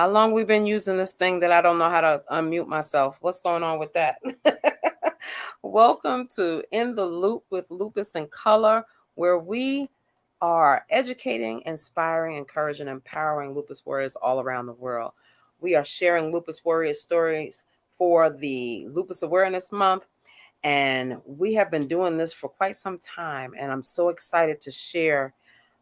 How long we been using this thing that I don't know how to unmute myself? What's going on with that? Welcome to In the Loop with Lupus and Color, where we are educating, inspiring, encouraging, empowering lupus warriors all around the world. We are sharing Lupus Warrior Stories for the Lupus Awareness Month, and we have been doing this for quite some time, and I'm so excited to share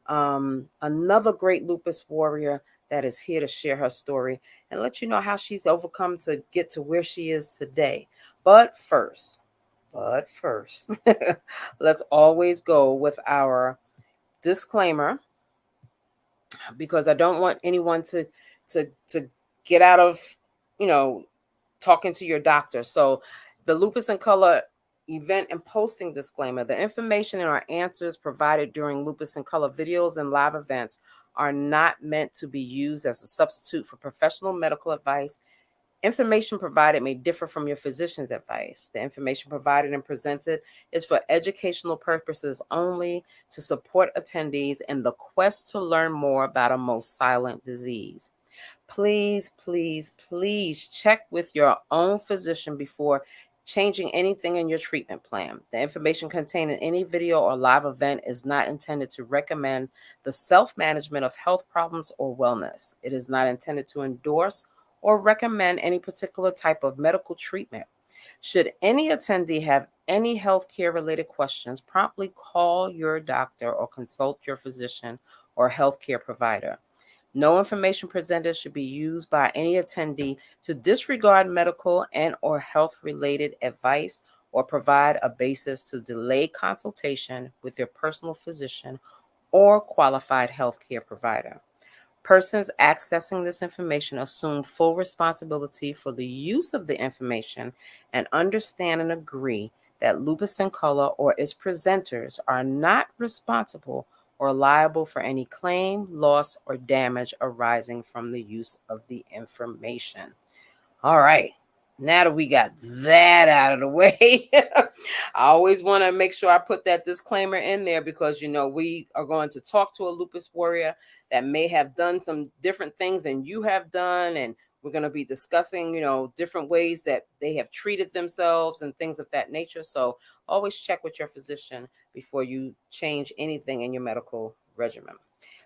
another great lupus warrior that is here to share her story and let you know how she's overcome to get to where she is today. But first, but first, let's always go with our disclaimer, because I don't want anyone to get out of, you know, talking to your doctor. So the Lupus and Color event and posting disclaimer: the information and our answers provided during Lupus and Color videos and live events are not meant to be used as a substitute for professional medical advice. Information provided may differ from your physician's advice. The information provided and presented is for educational purposes only, to support attendees in the quest to learn more about a most silent disease. Please, please, please check with your own physician before changing anything in your treatment plan. The information contained in any video or live event is not intended to recommend the self-management of health problems or wellness. It is not intended to endorse or recommend any particular type of medical treatment. Should any attendee have any healthcare related questions, promptly call your doctor or consult your physician or healthcare provider. No information presented should be used by any attendee to disregard medical and or health related advice or provide a basis to delay consultation with your personal physician or qualified healthcare provider. Persons accessing this information assume full responsibility for the use of the information and understand and agree that Lupus and Color or its presenters are not responsible or liable for any claim, loss, or damage arising from the use of the information. All right. Now that we got that out of the way, I always want to make sure I put that disclaimer in there because, we are going to talk to a lupus warrior that may have done some different things than you have done. And we're going to be discussing, different ways that they have treated themselves and things of that nature. So always check with your physician before you change anything in your medical regimen.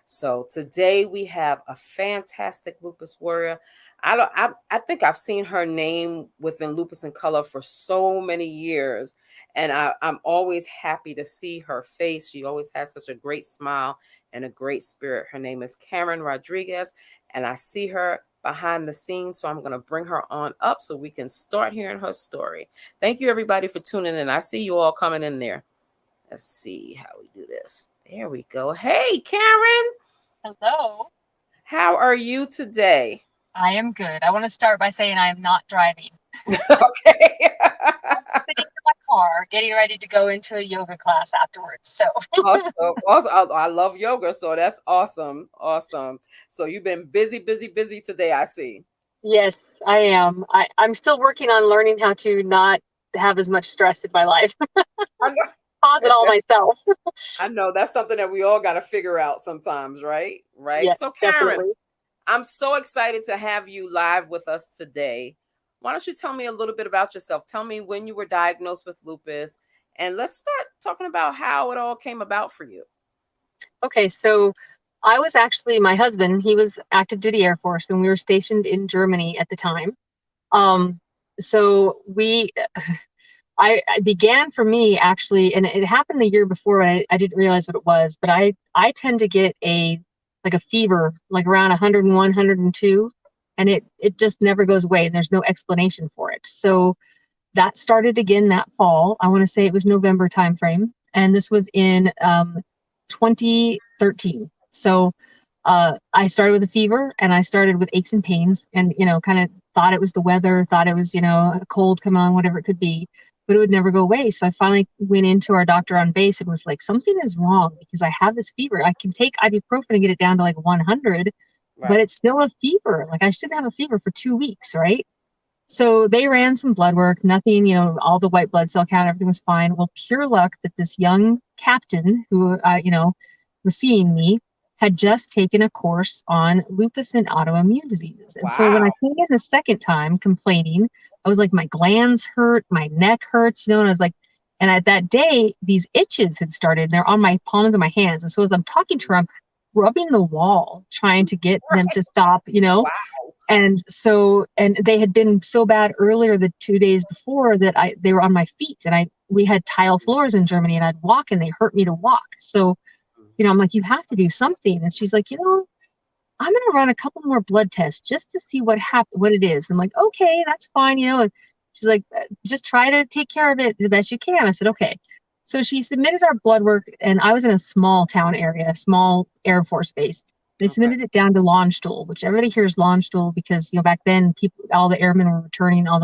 So today we have a fantastic lupus warrior. I think I've seen her name within Lupus and Color for so many years, and I'm always happy to see her face. She always has such a great smile and a great spirit. Her name is Karen Rodriguez, and I see her behind the scenes, so I'm going to bring her on up so we can start hearing her story. Thank you, everybody, for tuning in. I see you all coming in there. Let's see how we do this. There we go. Hey, Karen. Hello. How are you today? I am good. I want to start by saying I am not driving. Okay. I'm sitting in my car getting ready to go into a yoga class afterwards. So Awesome. I love yoga, so that's awesome. Awesome. So you've been busy today, I see. yes, I am. I'm still working on learning how to not have as much stress in my life. I know. Cause it all myself. I know that's something that we all got to figure out sometimes, right? Right. Yes, So Karen, definitely. I'm so excited to have you live with us today. Why don't you tell me a little bit about yourself? Tell me when you were diagnosed with lupus, and let's start talking about how it all came about for you. Okay, so I was actually my husband, he was active duty Air Force and we were stationed in Germany at the time. So I began for me actually, and it happened the year before, and I didn't realize what it was, but I tend to get a fever, like around 101, 102, and it just never goes away, and there's no explanation for it. So that started again that fall. I want to say it was November timeframe, and this was in 2013. So I started with a fever, and I started with aches and pains, and kind of thought it was the weather, thought it was a cold come on, whatever it could be, but it would never go away. So I finally went into our doctor on base and was like, something is wrong because I have this fever. I can take ibuprofen and get it down to like 100, Right. but it's still a fever. Like I shouldn't have a fever for 2 weeks, right? So they ran some blood work, nothing, all the white blood cell count, everything was fine. Well, pure luck that this young captain who, was seeing me had just taken a course on lupus and autoimmune diseases. And so when I Wow. came in the second time complaining, I was like, my glands hurt, my neck hurts, and I was like, and at that day, these itches had started. They're on my palms of my hands. And so as I'm talking to her, I'm rubbing the wall, trying to get them to stop. Wow. And so, and they had been so bad earlier, the 2 days before, that they were on my feet, and we had tile floors in Germany, and I'd walk and they hurt me to walk. So, I'm like, you have to do something. And she's like, I'm going to run a couple more blood tests just to see what it is. I'm like, okay, that's fine. And she's like, just try to take care of it the best you can. I said, okay. So she submitted our blood work, and I was in a small town area, a small Air Force base. They Okay. submitted it down to Launchstool, which everybody hears Launchstool because, back then all the airmen were returning, all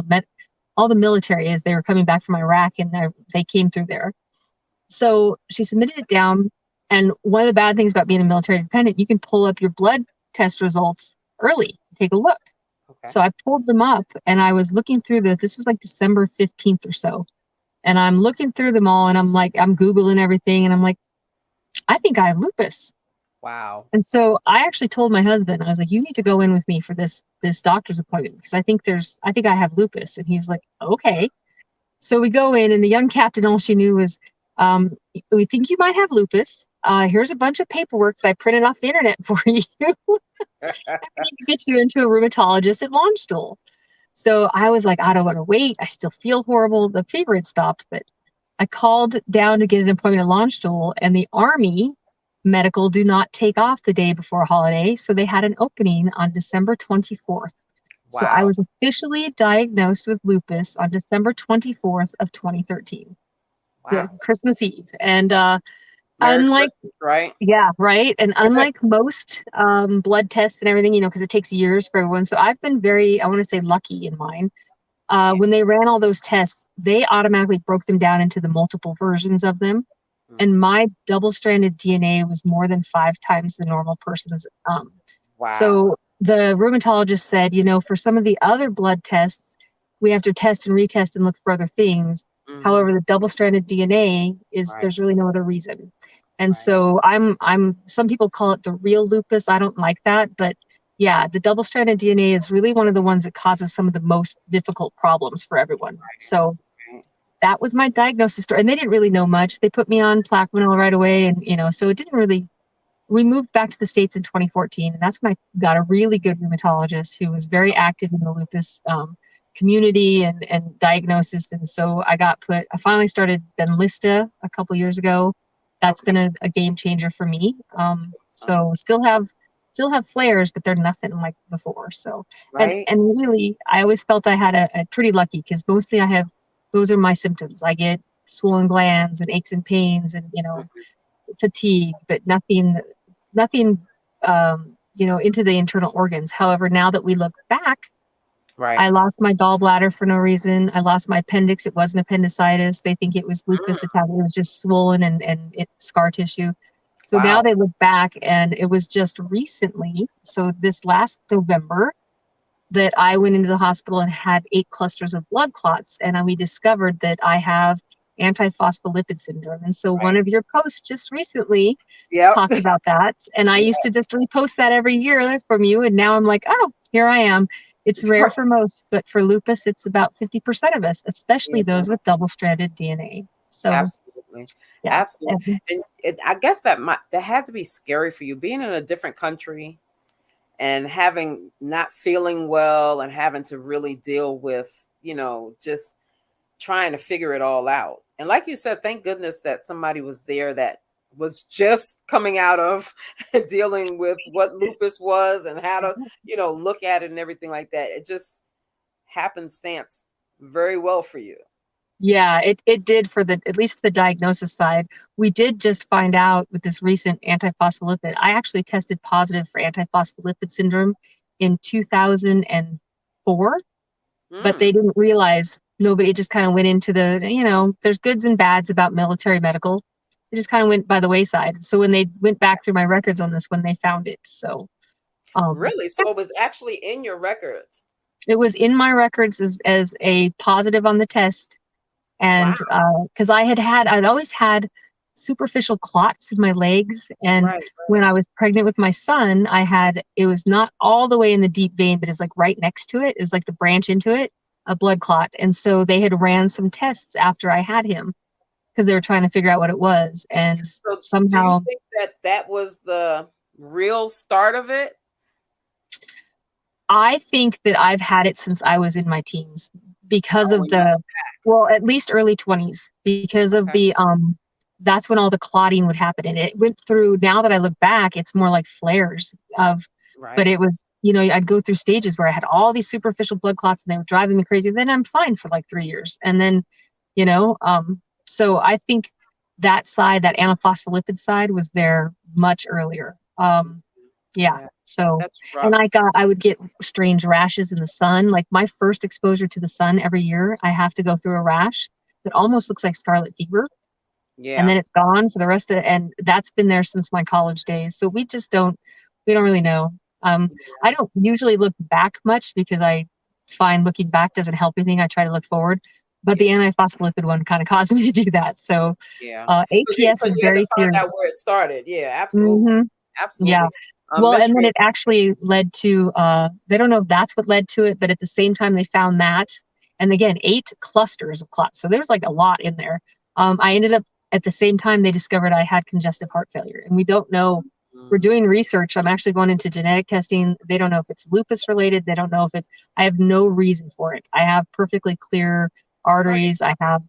the military as they were coming back from Iraq, and they came through there. So she submitted it down. And one of the bad things about being a military dependent, you can pull up your blood test results early, take a look. Okay. So I pulled them up, and I was looking through this was like December 15th or so. And I'm looking through them all, and I'm Googling everything, and I'm like, I think I have lupus. Wow. And so I actually told my husband, I was like, you need to go in with me for this doctor's appointment, because I think I have lupus. And he's like, okay. So we go in, and the young captain, all she knew was, we think you might have lupus. Here's a bunch of paperwork that I printed off the internet for you. We need to get you into a rheumatologist at Launchstool. So I was like, I don't want to wait. I still feel horrible. The fever had stopped, but I called down to get an appointment at Launchstool, and the Army medical do not take off the day before a holiday. So they had an opening on December 24th. So I Wow. was officially diagnosed with lupus on December 24th of 2013, the Wow. Christmas Eve. And Merry unlike, Christmas, right? yeah, right. And unlike most blood tests and everything, because it takes years for everyone. So I've been very, I want to say, lucky in mine. Yeah. When they ran all those tests, they automatically broke them down into the multiple versions of them. Mhm. And my double-stranded DNA was more than 5 times the normal person's. Wow. So the rheumatologist said, for some of the other blood tests, we have to test and retest and look for other things. Hmm. However, the double-stranded DNA Right. there's really no other reason. And Right. so some people call it the real lupus. I don't like that, but yeah, the double-stranded DNA is really one of the ones that causes some of the most difficult problems for everyone. So Right. that was my diagnosis story. And they didn't really know much. They put me on Plaquenil right away. And, so it didn't really, we moved back to the States in 2014. And that's when I got a really good rheumatologist who was very active in the lupus community and diagnosis. And so I finally started Benlysta a couple years ago. That's Okay. been a game changer for me. Awesome. So still have flares, but they're nothing like before. So, and, Right. and really, I always felt I had a pretty lucky, because mostly those are my symptoms. I get swollen glands and aches and pains and, Mhm. fatigue, but nothing, into the internal organs. However, now that we look back, Right. I lost my gallbladder for no reason. I lost my appendix. It wasn't appendicitis. They think it was lupus Mm. attack. It was just swollen and scar tissue. So now Wow. they look back, and it was just recently, so this last November, that I went into the hospital and had 8 clusters of blood clots. And we discovered that I have antiphospholipid syndrome. And so one Right. of your posts just recently Yep. talked about that. And I used to just repost that every year from you. And now I'm like, oh, here I am. It's rare for most, but for lupus, it's about 50% of us, especially Yeah. those with double-stranded DNA. So, Absolutely. yeah. Absolutely. And I guess that had to be scary for you being in a different country and having not feeling well and having to really deal with, just trying to figure it all out. And like you said, thank goodness that somebody was there that was just coming out of dealing with what lupus was and how to, look at it and everything like that. It just happenstance very well for you. Yeah, it did, at least for the diagnosis side. We did just find out with this recent antiphospholipid. I actually tested positive for antiphospholipid syndrome in 2004, but Mm, they didn't realize, nobody, it just kind of went into there's goods and bads about military medical. It just kind of went by the wayside. So when they went back through my records on this, when they found it. So really? So it was actually in your records. it was in my records as a positive on the test. Wow. And because I'd always had superficial clots in my legs. And Right, when right. I was pregnant with my son, it was not all the way in the deep vein, but it's like right next to it is like the branch into it, a blood clot. And so they had ran some tests after I had him because they were trying to figure out what it was. And So do you somehow think that that was the real start of it? I think that I've had it since I was in my teens because Oh, of when you well, at least early 20s because of okay. that's when all the clotting would happen. And it went through, now that I look back, it's more like flares but Right. it was, I'd go through stages where I had all these superficial blood clots and they were driving me crazy. Then I'm fine for like 3 years. And then, you know, so I think that side, that antiphospholipid side was there much earlier. Yeah. Yeah, So, that's and rough. I would get strange rashes in the sun. Like my first exposure to the sun every year, I have to go through a rash that almost looks like scarlet fever. And Yeah. then it's gone for the rest of it. And that's been there since my college days. So we don't really know. I don't usually look back much because I find looking back doesn't help anything. I try to look forward. But the Yeah. antiphospholipid one kind of caused me to do that. So Yeah. APS Because is you had to very find out serious. where it started. Yeah, absolutely. Hmm. Yeah. Absolutely. Well, and then Mystery. it actually led to, they don't know if that's what led to it, but at the same time they found that, and again, 8 clusters of clots. So there's like a lot in there. I ended up, at the same time, they discovered I had congestive heart failure. And we don't know, we're Mhm. doing research. I'm actually going into genetic testing. They don't know if it's lupus related. They don't know if I have no reason for it. I have perfectly clear Right. arteries. I have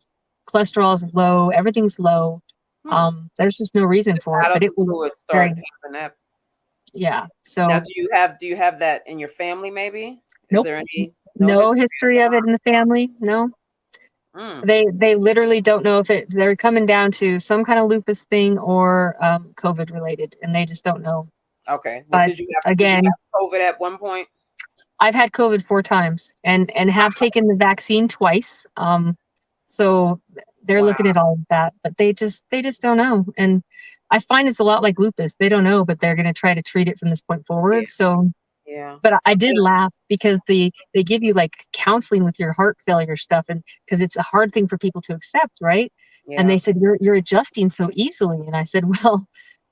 cholesterol's low. Everything's low. Hmm. There's just no reason Just for it, out of but the it was blue, it very, started having that. yeah. Now, So do you have that in your family? Maybe is nope. there any no No history of history of it in the family. No. that? They literally don't know if they're coming down to some kind of lupus thing or COVID related, and they just don't know. Okay. Well, But did you again, have COVID at one point? I've had COVID 4 times and have taken the vaccine twice. So they're Wow. looking at all of that, but they just don't know. And I find it's a lot like lupus. They don't know, but they're going to try to treat it from this point Yeah. forward. So Yeah. but I did Yeah. laugh because they give you like counseling with your heart failure stuff, and because it's a hard thing for people to accept, right? And they Yeah. said you're adjusting so easily, and I said, well,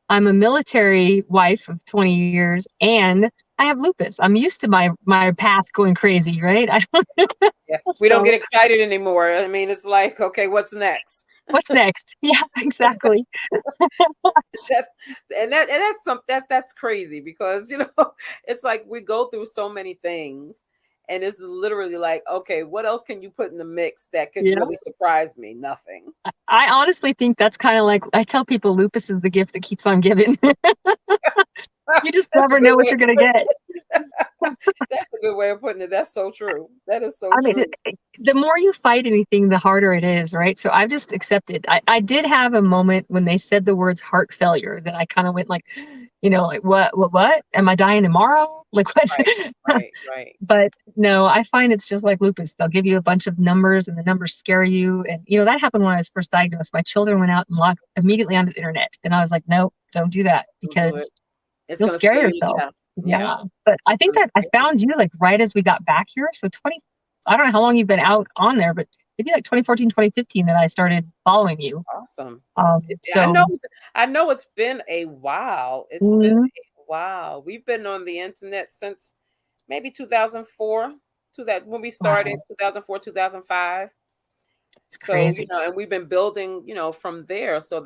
I'm a military wife of 20 years, and I have lupus. I'm used to my path going crazy, right? I don't, Yeah. We don't so get excited anymore. I mean, it's like, okay, what's next? what's next? Yeah, exactly. That's that's crazy because it's like we go through so many things, and it's literally like, okay, what else can you put in the mix that could Yeah. really surprise me? Nothing. I honestly think that's kind of like I tell people lupus is the gift that keeps on giving. You just That's a never good know what way. you're gonna get. That's a good way of putting it. That's so true. That is so I mean, true. the more you fight anything, the harder it is, right? So I've just accepted. I did have a moment when they said the words heart failure that I kind of went like, like what? Am I dying tomorrow? Like what's Right, right, right. but no, I find it's just like lupus. They'll give you a bunch of numbers and the numbers scare you. And that happened when I was first diagnosed. My children went out and logged immediately onto the internet. And I was like, no, don't do that Don't do it. because It's you'll gonna scare scare you to yourself. death. Yeah, Yeah. But I it's think gonna that I scare you. found you like right as we got back here. So I don't know how long you've been out on there, but maybe like 2014, 2015 that I started following you. Awesome. I know. So I know it's been a while. It's been mhm, a while. We've been on the internet since maybe 2004. To that when we started, wow, 2004, 2005. it's So, crazy. and we've been building, from there. So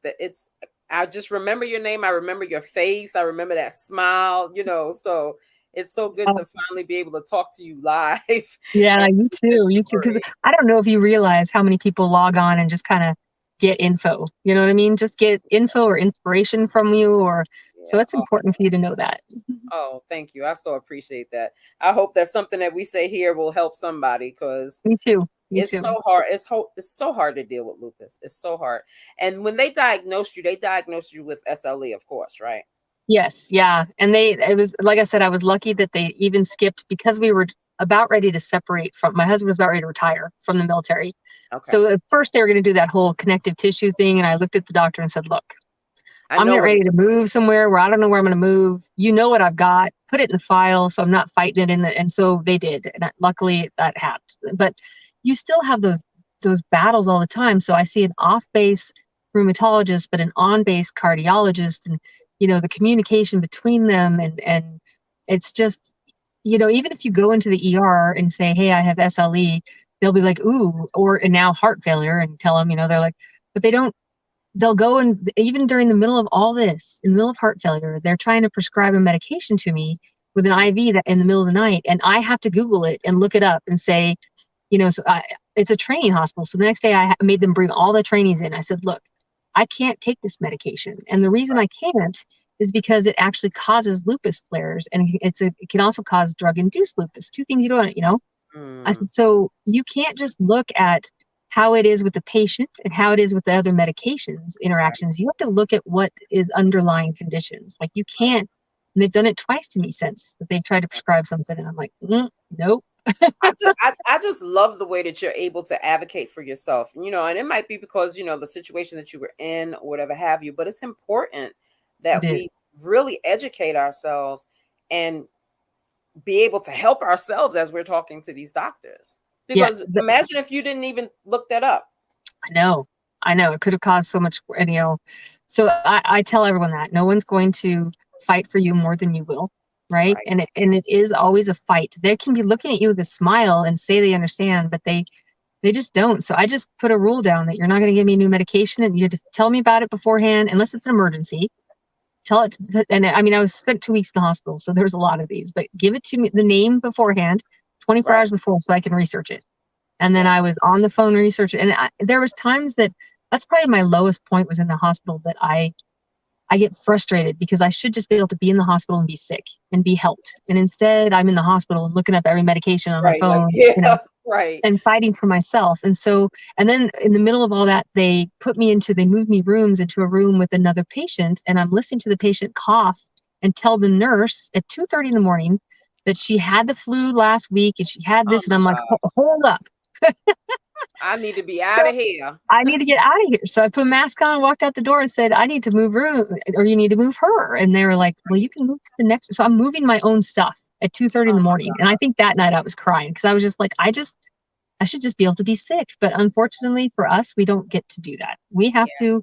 it's I just remember your name. I remember your face. I remember that smile. So it's so good Oh, to finally be able to talk to you live yeah, and you hear your too. You too. Because story. I don't know if you realize how many people log on and just kind of get info. You know what I mean? Just get info or inspiration from you or so Yeah. it's important for you to know that. Oh, thank you. I so appreciate that. I hope that something that we say here will help somebody because Me too. Me it's too. so hard. It's so hard to deal with lupus. It's so hard. And when they diagnosed you with SLE, of course, right? Yes, yeah. And it was like I said, I was lucky that they even skipped because we were about ready to separate from my husband was about ready to retire from the military. Okay. So at first they were going to do that whole connective tissue thing. And I looked at the doctor and said, look, I I'm know getting what it ready to move somewhere where I don't know where I'm going to move. You know what I've got, put it in the file. So I'm not fighting it and so they did. And luckily that happened, but you still have those battles all the time. So I see an off base rheumatologist, but an on-base cardiologist, and the communication between them, and it's just, even if you go into the ER and say, hey, I have SLE, they'll be like, ooh, or and now heart failure, and tell them, they're like, but they don't. They'll go, and even during the middle of all this, in the middle of heart failure, they're trying to prescribe a medication to me with an IV that in the middle of the night, and I have to Google it and look it up and say, it's a training hospital. So the next day I made them bring all the trainees in. I said, look, I can't take this medication. And the reason I can't is because it actually causes lupus flares. And it can also cause drug-induced lupus, two things you don't, I said, so you can't just look at how it is with the patient and how it is with the other medications interactions. You have to look at what is underlying conditions. Like you can't, and they've done it twice to me since that they've tried to prescribe something. And I'm like, nope. I just love the way that you're able to advocate for yourself, and it might be because, the situation that you were in or whatever have you, but it's important that we really educate ourselves and be able to help ourselves as we're talking to these doctors. Because imagine if you didn't even look that up. I know. It could have caused so much, so I tell everyone that no one's going to fight for you more than you will. Right. And it is always a fight. They can be looking at you with a smile and say they understand, but they just don't. So I just put a rule down that you're not going to give me a new medication, and you have to tell me about it beforehand, unless it's an emergency. Tell it. And I mean, I was spent 2 weeks in the hospital, so there's a lot of these, but give it to me, the name beforehand, 24 hours before, so I can research it. And then I was on the phone researching, and there was times that's probably my lowest point, was in the hospital, that I get frustrated because I should just be able to be in the hospital and be sick and be helped. And instead I'm in the hospital and looking up every medication on my phone, and fighting for myself. And so, and then in the middle of all that, they moved me rooms into a room with another patient, and I'm listening to the patient cough and tell the nurse at 2:30 in the morning that she had the flu last week and she had this. And I'm like, hold up. I need to be out of here. I need to get out of here. So I put a mask on, walked out the door, and said, I need to move room, or you need to move her. And they were like, well, you can move to the next. So I'm moving my own stuff at 2:30 in the morning. And I think that night I was crying because I was just like, I should just be able to be sick. But unfortunately for us, we don't get to do that. We have to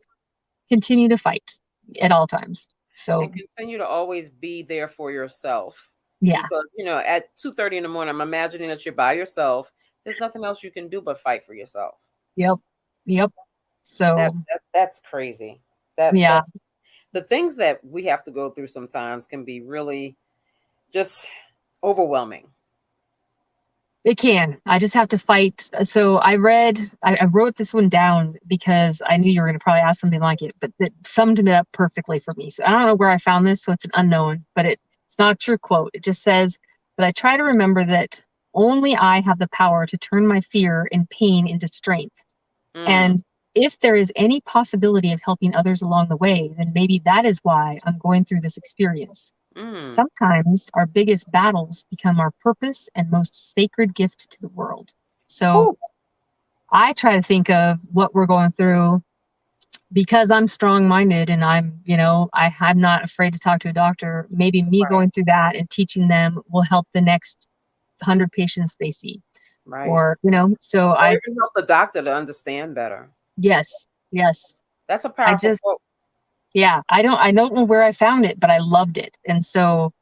continue to fight at all times. So and continue to always be there for yourself. Yeah. Because, at 2:30 in the morning, I'm imagining that you're by yourself. There's nothing else you can do but fight for yourself. Yep. So that's crazy. The things that we have to go through sometimes can be really just overwhelming. It can. I just have to fight. So I wrote this one down because I knew you were going to probably ask something like it, but it summed it up perfectly for me. So I don't know where I found this, so it's an unknown, but it's not a true quote. It just says that I try to remember that only I have the power to turn my fear and pain into strength. And if there is any possibility of helping others along the way, then maybe that is why I'm going through this experience. Sometimes our biggest battles become our purpose and most sacred gift to the world. So I try to think of what we're going through because I'm strong-minded and I'm not afraid to talk to a doctor. Maybe me going through that and teaching them will help the next 100 patients they see. Or so I can help the doctor to understand better. Yes That's a powerful quote. I don't know where I found it, but I loved it. And so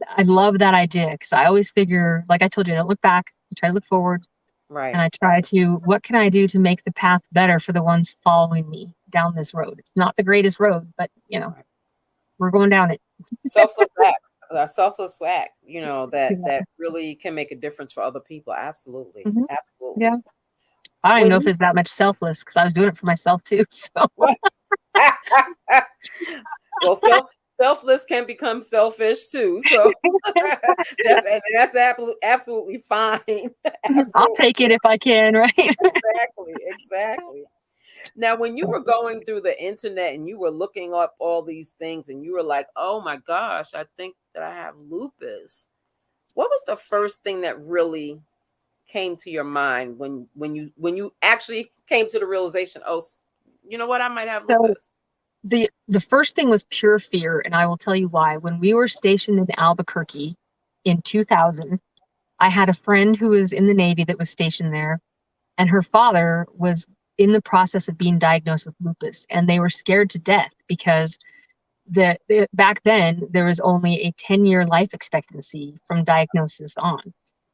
I love that idea because I always figure, like I told you, I don't look back, I try to look forward. And I try to, what can I do to make the path better for the ones following me down this road? It's not the greatest road, but we're going down it. Selfless acts. A selfless act, that really can make a difference for other people. Absolutely. Absolutely. Yeah. I don't know if it's that much selfless because I was doing it for myself too. So well, selfless can become selfish too. So that's absolutely fine. Absolutely. I'll take it if I can, right? Exactly. Now, when you were going through the internet and you were looking up all these things and you were like, oh my gosh, I think that I have lupus. What was the first thing that really came to your mind when you actually came to the realization, oh, you know what, I might have lupus? The first thing was pure fear, and I will tell you why. When we were stationed in Albuquerque in 2000, I had a friend who was in the Navy that was stationed there, and her father was in the process of being diagnosed with lupus, and they were scared to death because back then there was only a 10-year life expectancy from diagnosis on.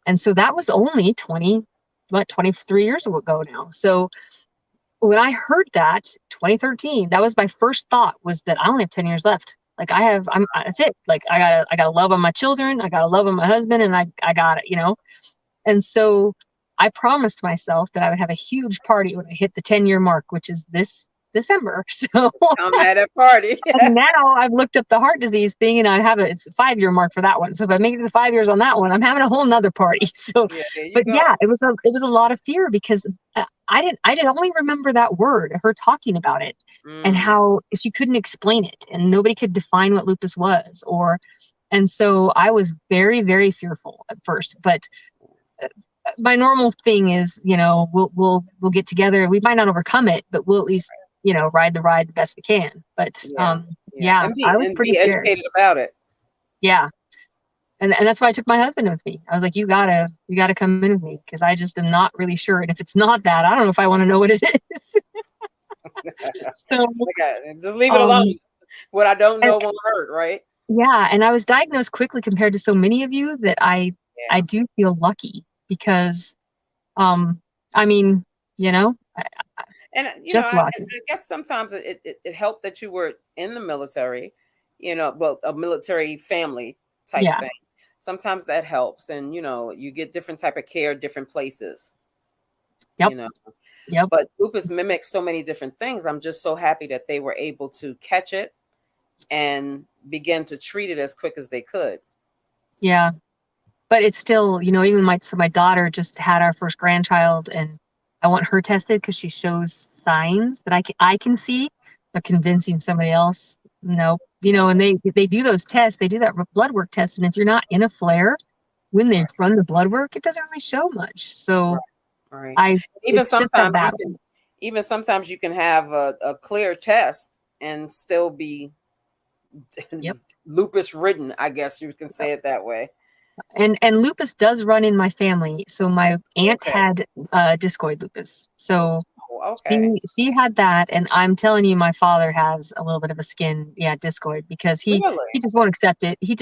And so that was only 23 years ago now. So when I heard that 2013, that was my first thought, was that I only have 10 years left. Like that's it. Like I gotta love on my children. I gotta love on my husband, and I got it, And so I promised myself that I would have a huge party when I hit the 10-year mark, which is this December. So I'm at a party. and now I've looked up the heart disease thing, and it's a 5-year mark for that one. So if I make it to the 5 years on that one, I'm having a whole nother party. So, Yeah, there you but go. yeah, it was a lot of fear because I didn't only remember that word, her talking about it, and how she couldn't explain it, and nobody could define what lupus was, and so I was very, very fearful at first. But my normal thing is, we'll get together. We might not overcome it, but we'll at least, ride the ride the best we can. But yeah, I was pretty be scared. educated about it. Yeah. And that's why I took my husband with me. I was like, you gotta come in with me, because I just am not really sure. And if it's not that, I don't know if I want to know what it is. So just leave it alone. What I don't know won't hurt, right? Yeah. And I was diagnosed quickly compared to so many of you that I do feel lucky, because I mean, and I guess sometimes it helped that you were in the military, well, a military family type thing. Sometimes that helps, and you get different type of care, different places. Yep. Yep. But lupus mimics so many different things. I'm just so happy that they were able to catch it and begin to treat it as quick as they could. Yeah. But it's still, even my daughter just had our first grandchild, and I want her tested because she shows signs that I can see, but convincing somebody else, no. And they do those tests, they do that blood work test, and if you're not in a flare when they run the blood work, it doesn't really show much. So right. Even sometimes you can have a clear test and still be lupus ridden, I guess you can say it that way. And lupus does run in my family. So my aunt had discoid lupus. So she had that, and I'm telling you, my father has a little bit of a skin discoid, because he just won't accept it. He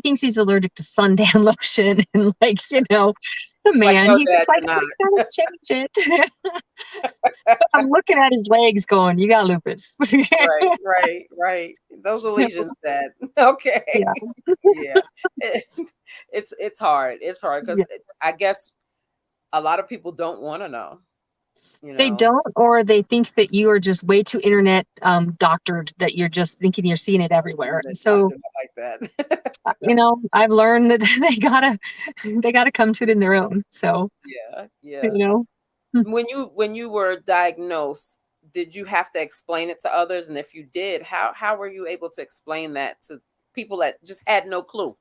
thinks he's allergic to suntan lotion, and the man, he's just like, I just gotta change it. I'm looking at his legs going, you got lupus. Right. Those are lesions, Dad. Okay. Yeah. It's hard. It's hard because I guess a lot of people don't want to know. They don't, or they think that you are just way too internet doctored, that you're just thinking you're seeing it everywhere. So like that. I've learned that they gotta come to it in their own. So yeah. When you were diagnosed, did you have to explain it to others? And if you did, how were you able to explain that to people that just had no clue?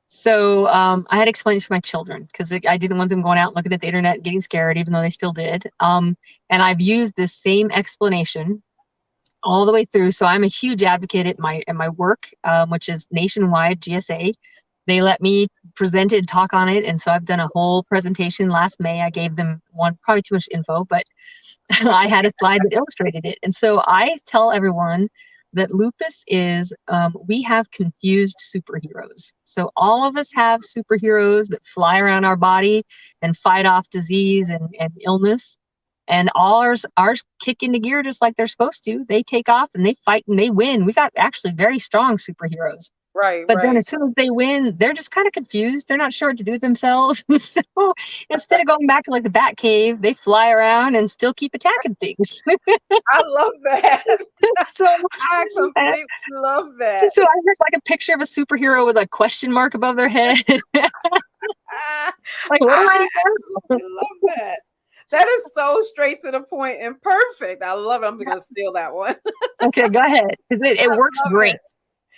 So I had explained it to my children, because I didn't want them going out and looking at the internet and getting scared, even though they still did. And I've used this same explanation all the way through. So I'm a huge advocate at my work, which is nationwide GSA. They let me present it and talk on it. And so I've done a whole presentation last May. I gave them probably too much info, but I had a slide that illustrated it. And so I tell everyone that lupus is, we have confused superheroes. So all of us have superheroes that fly around our body and fight off disease and illness. And ours kick into gear just like they're supposed to. They take off and they fight and they win. We got actually very strong superheroes. Right. But then as soon as they win, they're just kind of confused. They're not sure what to do with themselves. So instead of going back to like the bat cave, they fly around and still keep attacking things. I love that. So I completely love that. So I have like a picture of a superhero with a question mark above their head. Like, what do I love that. That is so straight to the point and perfect. I love it. I'm going to steal that one. Okay, go ahead. It works great.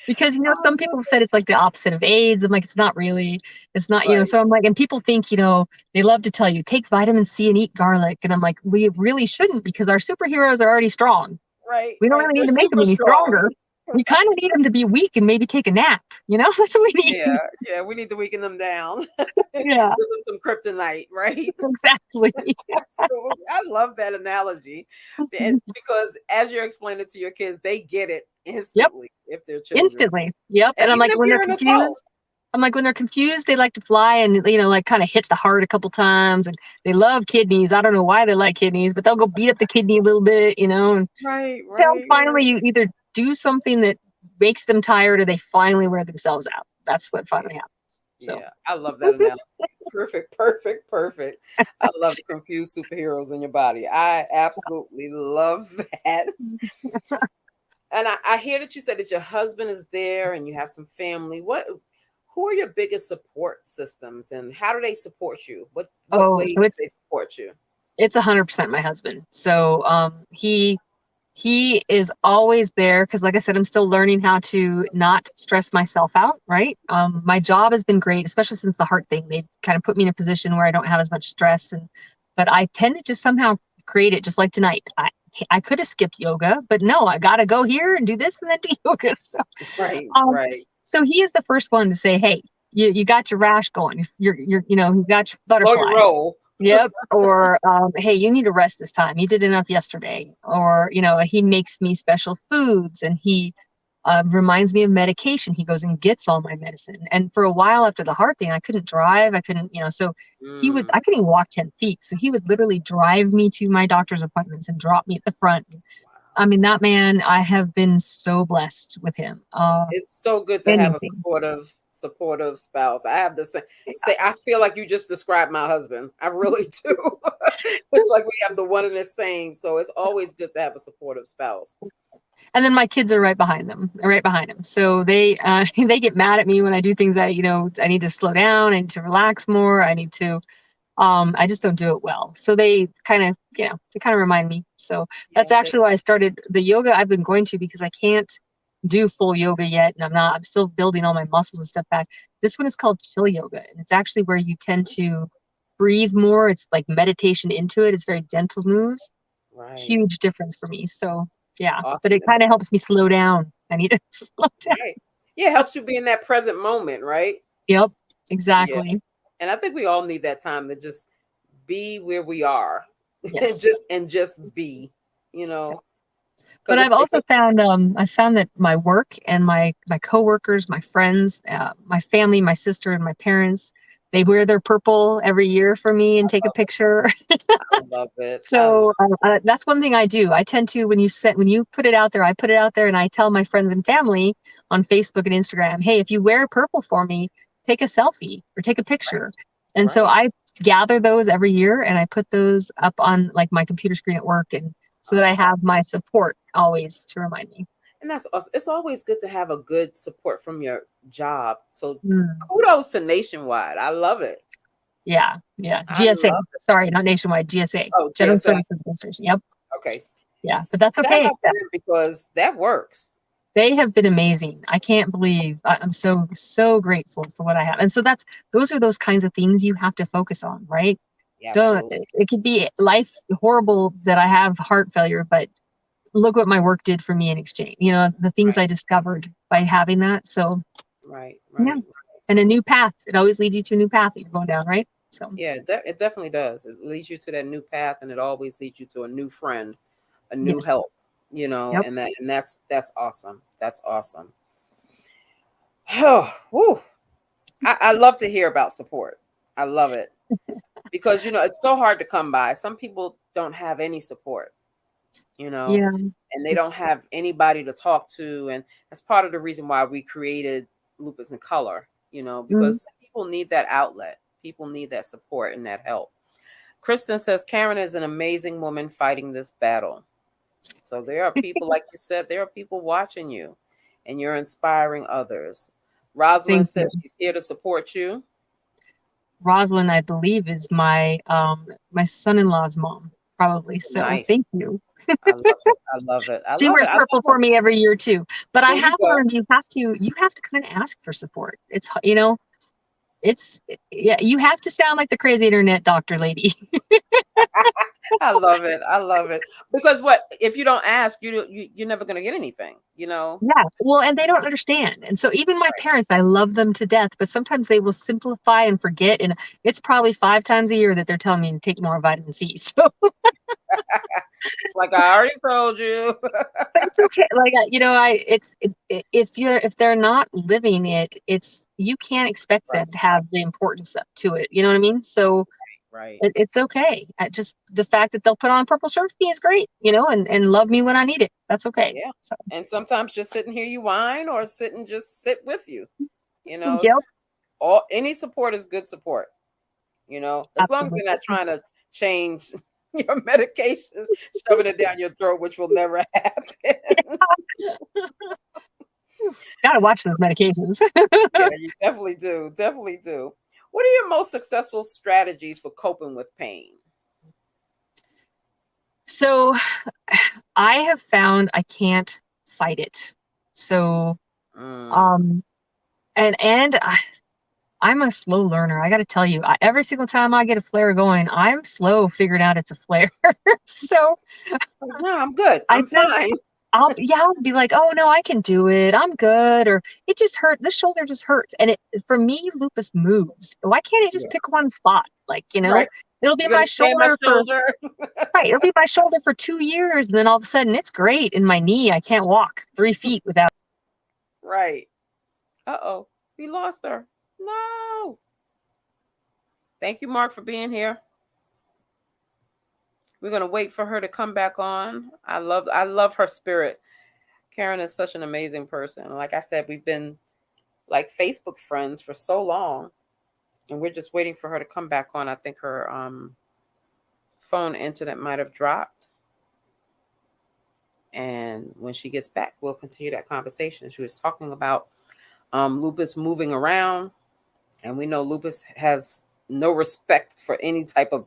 Because, some people have said it's like the opposite of AIDS. I'm like, it's not really. It's not, so I'm like, and people think, they love to tell you, take vitamin C and eat garlic. And I'm like, we really shouldn't, because our superheroes are already strong. Right. We don't really need to make them any stronger. We kind of need them to be weak and maybe take a nap. That's what we Yeah, need. yeah, we need to weaken them down. Give Yeah, them some kryptonite, right? exactly. Absolutely. I love that analogy. Because as you're explaining it to your kids, they get it Yep, instantly if they're children. instantly. Yep. And And I'm even like, if when they're you're an adult. confused, they like to fly and, like kind of hit the heart a couple times. And they love kidneys. I don't know why they like kidneys, but they'll go beat up the kidney a little bit, and Right, until right, finally right. you either do something that makes them tired or they finally wear themselves out. That's what finally happens. So, Yeah, I love that analogy. Perfect, perfect, perfect. I love the confused superheroes in your body. I absolutely love that. And I hear that you said that your husband is there and you have some family. Who are your biggest support systems and how do they support you? What oh, ways so do it's they support you? it's 100% my husband. So, he is always there because, like I said, I'm still learning how to not stress myself out, right? My job has been great, especially since the heart thing. They kind of put me in a position where I don't have as much stress, but I tend to just somehow create it. Just like tonight, I could have skipped yoga, but no, I got to go here and do this and then do yoga. So, Right, um, right. so he is the first one to say, "Hey, you got your rash going. You got your Slow your butterfly." roll. Yep. Or, hey, you need to rest this time. You did enough yesterday. Or, he makes me special foods and he reminds me of medication. He goes and gets all my medicine. And for a while after the heart thing, I couldn't drive. I couldn't, so Mm, I couldn't even walk 10 feet. So he would literally drive me to my doctor's appointments and drop me at the front. I mean, that man, I have been so blessed with him. it's so good to have a Anything. supportive spouse. I have the same say I feel like you just described my husband. I really do. It's like we have the one and the same. So it's always good to have a supportive spouse. And then my kids are right behind him. So they they get mad at me when I do things that I need to slow down, I need to relax more, I need to I just don't do it well. So they kind of remind me. So that's Yeah, actually why I started the yoga I've been going to, because I can't do full yoga yet, and I'm still building all my muscles and stuff back. This one is called chill yoga, and it's actually where you tend to breathe more. It's like meditation into it. It's very gentle moves. right. Huge difference for me. So yeah, but Awesome. it kind of helps me slow down. I need to slow down. Right. Yeah, it helps you be in that present moment, right? Yep, Yeah. exactly. And I think we all need that time to just be where we are and Yes. just be, you know. But Because I've also found I found that my work and my coworkers, my friends, my family, my sister and my parents, they wear their purple every year for me and take a picture. I love it. I love So that's one thing I do. I tend to, when you put it out there, I put it out there and I tell my friends and family on Facebook and Instagram, hey, if you wear purple for me, take a selfie or take a right, picture. And so right. I gather those every year and I put those up on like my computer screen at work, and so that I Oh, have my support always to remind me. and that's awesome. It's always good to have a good support from your job. So Mm, kudos to Nationwide. I love it. yeah, yeah. I GSA. love it. Sorry, not Nationwide. GSA. Oh, General GSA. Services Administration. Yep. Okay. Yeah, but that's Shout okay. out to them because that works. They have been amazing. I can't believe I'm so grateful for what I have. And so those are those kinds of things you have to focus on, right? Yeah, Don't absolutely. it could be life horrible that I have heart failure, but look what my work did for me in exchange. The things Right, I discovered by having that. So right, yeah. right. And a new path. It always leads you to a new path that you're going down, right? So Yeah, it definitely does. It leads you to that new path, and it always leads you to a new friend, a new yes. help. Yep. And that's awesome. That's awesome. Oh, whew. I love to hear about support. I love it because it's so hard to come by. Some people don't have any support, Yeah. and they It's don't have anybody to talk to, and that's part of the reason why we created Lupus in Color. mm, Because people need that outlet. People need that support and that help. Kristen says Karen is an amazing woman fighting this battle. So there are people, like you said, there are people watching you and you're inspiring others. Rosalind thank you. says she's here to support you. Rosalind, I believe, is my son-in-law's mom, probably. So Nice. thank you. I love it. I love it. I She love it. wears I purple love for me every year too. But I There you have go. learned you have to kind of ask for support. It's yeah, you have to sound like the crazy internet doctor lady. I love it. I love it. Because what if you don't ask, you're never gonna get anything, you know? Yeah. Well, and they don't understand. And so even my parents, I love them to death, but sometimes they will simplify and forget. And it's probably 5 times a year that they're telling me to take more vitamin C. So, It's like I already told you. but it's okay. Like, if they're not living it, you can't expect Right, them to have the importance to it. You know what I mean? So right. it's okay. Just the fact that they'll put on a purple shirt for me is great, and love me when I need it. That's okay. Yeah. So, And sometimes just sit and hear you whine or sit and just sit with you. You know, yep, it's all any support is good support, you know, as long as they're not absolutely. trying to change your medications, shoving it down your throat, which will never happen. Gotta watch those medications. Yeah, you definitely do. Definitely do. What are your most successful strategies for coping with pain? So I have found I can't fight it. So, Mm, um, I'm a slow learner. I got to tell you, every single time I get a flare going, I'm slow figuring out it's a flare. So like, no, I'm good. I I'm just, fine. I'll be like, oh no, I can do it. I'm good. Or it just hurt. This shoulder just hurts. And for me, lupus moves. Why can't it just Yeah. pick one spot? Like, Right. it'll be You're gonna my sprain my shoulder for shoulder. Right, it'll be my shoulder for 2 years, and then all of a sudden it's great, and my knee, I can't walk 3 feet without. Right. Uh-oh. We lost her. No. Thank you, Mark, for being here. We're gonna wait for her to come back on. I love her spirit. Karen is such an amazing person. Like I said, we've been like Facebook friends for so long, and we're just waiting for her to come back on. I think her phone internet might have dropped, and when she gets back, we'll continue that conversation. She was talking about lupus moving around, and we know lupus has no respect for any type of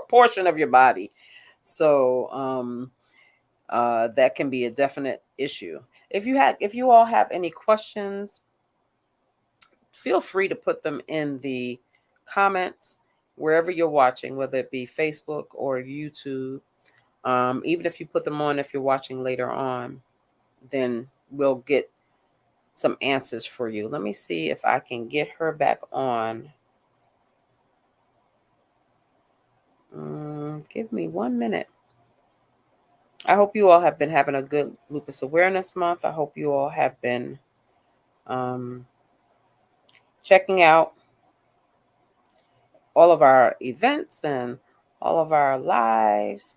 portion of your body. So that can be a definite issue. If you all have any questions, feel free to put them in the comments wherever you're watching, whether it be Facebook or YouTube. Even if you put them on, if you're watching later on, then we'll get some answers for you. Let me see if I can get her back on. Give me 1 minute. I hope you all have been having a good Lupus Awareness Month. I hope you all have been um, checking out all of our events and all of our lives,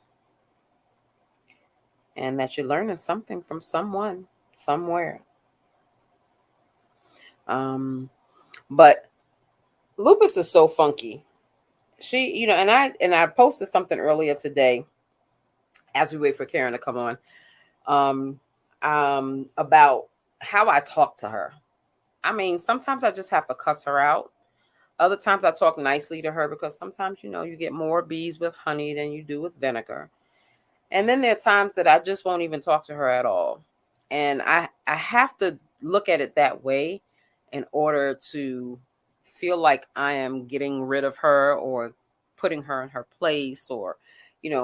and that you're learning something from someone somewhere. Um, but lupus is so funky. And I posted something earlier today as we wait for Karen to come on, um, about how I talk to her. I mean, sometimes I just have to cuss her out. Other times I talk nicely to her because sometimes, you get more bees with honey than you do with vinegar. And then there are times that I just won't even talk to her at all. And I have to look at it that way in order to feel like I am getting rid of her or putting her in her place, or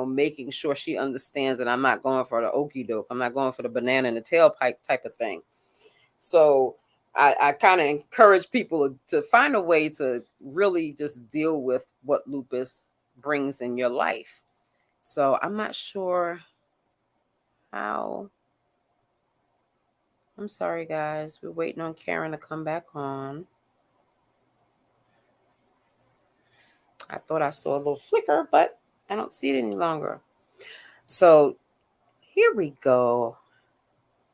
making sure she understands that I'm not going for the okey doke. I'm not going for the banana in the tailpipe type of thing. So I kind of encourage people to find a way to really just deal with what lupus brings in your life. So I'm not sure how. I'm sorry, guys. We're waiting on Karen to come back on. I thought I saw a little flicker, but I don't see it any longer. So here we go.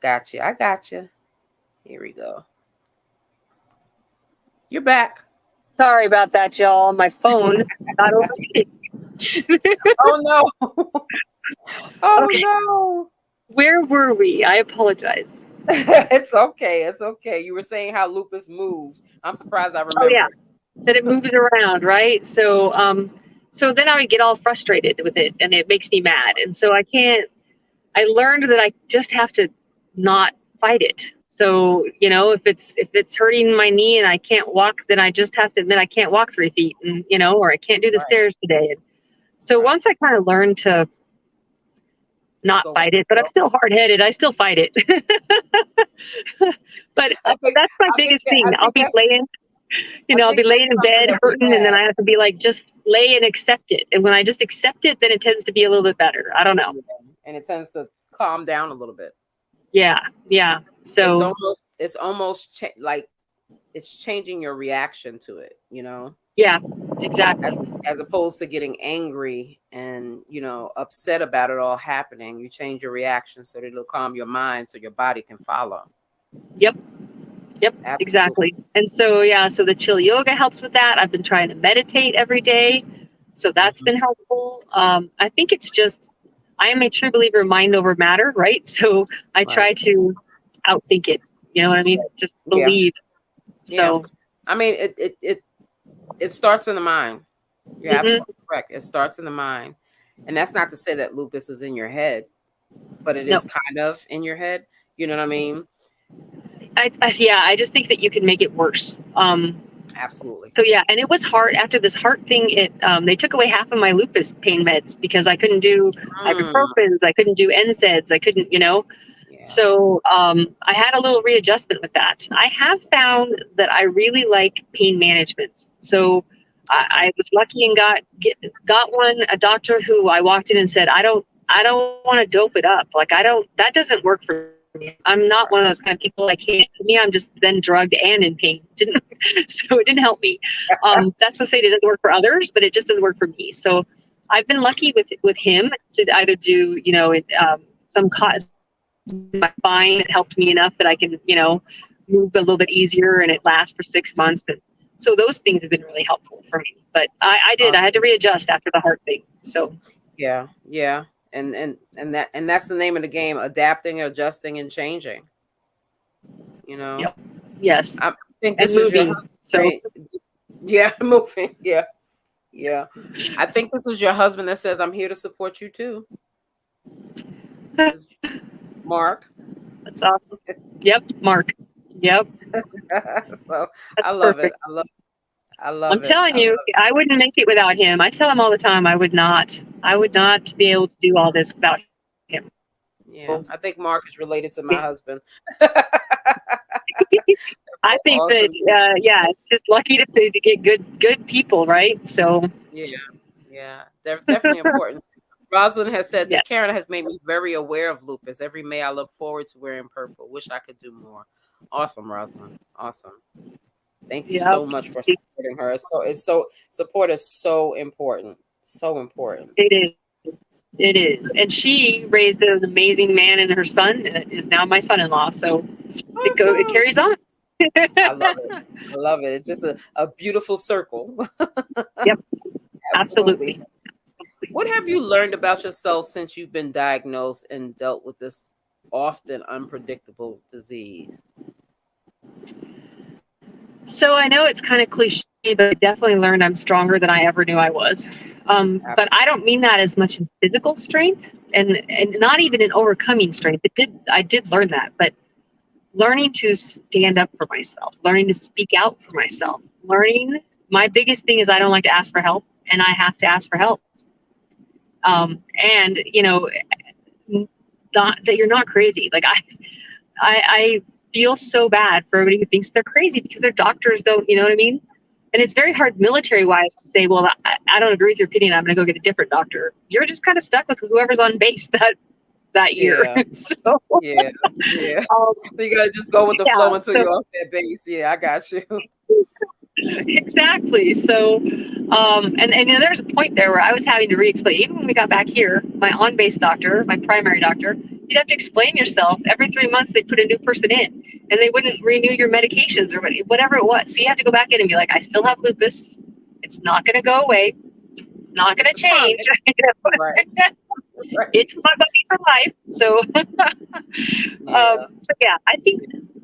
Gotcha. I got you. Here we go. You're back. Sorry about that, y'all. My phone got overheated. Oh no. Oh Okay, no. where were we? I apologize. It's okay. It's okay. You were saying how lupus moves. I'm surprised I Oh yeah, remember. that it moves around, right? So then I would get all frustrated with it, and it makes me mad. And so I can't. I learned that I just have to not fight it. So if it's hurting my knee and I can't walk, then I just have to admit I can't walk 3 feet, and or I can't do the Right. stairs today. So Right. once I kind of learned to Just not go with fight the it, but I'm flow. still hard headed. I still fight it. But I think that's my I think biggest that thing. I think that's I'll be laying in something bed that we hurting, and then have. I have to be like, just lay and accept it. And when I just accept it, then it tends to be a little bit better. I don't know. Yeah. And it tends to calm down a little bit. Yeah, yeah. So Like it's changing your reaction to it, you know, yeah, as exactly. as opposed to getting angry and, upset about it all happening. You change your reaction so that it'll calm your mind so your body can follow. Yep, yep, Absolutely. exactly. And so yeah, so the chill yoga helps with that. I've been trying to meditate every day, so that's Mhm. been helpful. I think it's just I am a true believer in mind over matter, right? So I Right. try to outthink it. You know what I mean? Just Yeah. believe. Yeah. So I mean, it starts in the mind. You're mhm. absolutely correct. It starts in the mind. And that's not to say that lupus is in your head, but it No, is kind of in your head. You know what I mean? yeah, I just think that you can make it worse. Absolutely. So yeah, and it was hard after this heart thing. They took away half of my lupus pain meds because I couldn't do Mm, ibuprofens, I couldn't do NSAIDs, I couldn't, yeah. So I had a little readjustment with that. I have found that I really like pain management. So Okay. I was lucky and got a doctor who I walked in and said, I don't want to dope it up. Like that doesn't work for me. I'm not one of those kind of people. I can't. For me, I'm just then drugged and in pain. Didn't so it didn't help me. That's to say it doesn't work for others, but it just doesn't work for me. So I've been lucky with him to either do some my spine. It helped me enough that I can, move a little bit easier and it lasts for 6 months. And so those things have been really helpful for me. But I had to readjust after the heart thing. So Yeah, yeah. And that's the name of the game, adapting, adjusting, and changing. You know? yep, yes, I think and this is your moving. husband, So right? Yeah, moving. Yeah, yeah. I think this is your husband that says, I'm here to support you too. Is Mark. that's awesome. Yep, Mark. Yep, So I that's love it. perfect. I I'm love it. telling I love you, I wouldn't make it without him. I tell him all the time I would not. I would not be able to do all this without him. it. Yeah. So, I think Mark is related to my yeah. husband. I think that Awesome. yeah, it's just lucky to get good people, right? So Yeah. Yeah. They're definitely important. Rosalind has said yeah, that Karen has made me very aware of lupus. Every May I look forward to wearing purple. Wish I could do more. Awesome, Rosalind. Awesome. Thank you yeah, so much for supporting her. Support is so important. So important. it is. It is. And she raised an amazing man, and her son is now my son-in-law. So it Awesome. carries on. I love it. I love it. It's just a beautiful circle. Yep, Absolutely. absolutely. What have you learned about yourself since you've been diagnosed and dealt with this often unpredictable disease? So I know it's kind of cliche, but I definitely learned I'm stronger than I ever knew I was. But I Absolutely. don't mean that as much in physical strength, and not even in overcoming strength. I did learn that, but learning to stand up for myself, learning to speak out for myself, learning. My biggest thing is I don't like to ask for help, and I have to ask for help. And not that you're not crazy. Like I feel so bad for everybody who thinks they're crazy because their doctors don't. You know what I mean? And it's very hard military wise to say, well, I don't agree with your opinion. I'm going to go get a different doctor. You're just kind of stuck with whoever's on base that year. Yeah. So, Yeah. Yeah. um, So you gotta just go with the yeah. flow until So you're off that base. Yeah, I got you. exactly. So, and there's a point there where I was having to re-explain. Even when we got back here, my on-base doctor, my primary doctor, you'd have to explain yourself every 3 months. They put a new person in, and they wouldn't renew your medications or whatever it was. So you have to go back in and be like, I still have lupus. It's not going to go away. It's not going It's to a change. chronic. Right. Right. It's my buddy for life. So, Yeah. so yeah, I think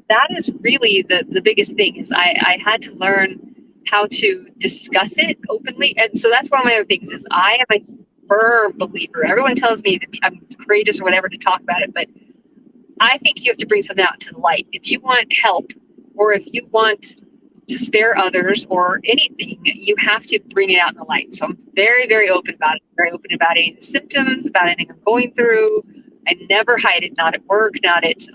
that is really the biggest thing is I had to learn how to discuss it openly. And so that's one of my other things is I am a firm believer. Everyone tells me that I'm courageous or whatever to talk about it, but I think you have to bring something out to the light. If you want help or if you want to spare others or anything, you have to bring it out in the light. So I'm very, very open about it. Very open about any symptoms, about anything I'm going through. I never hide it, not at work, not at.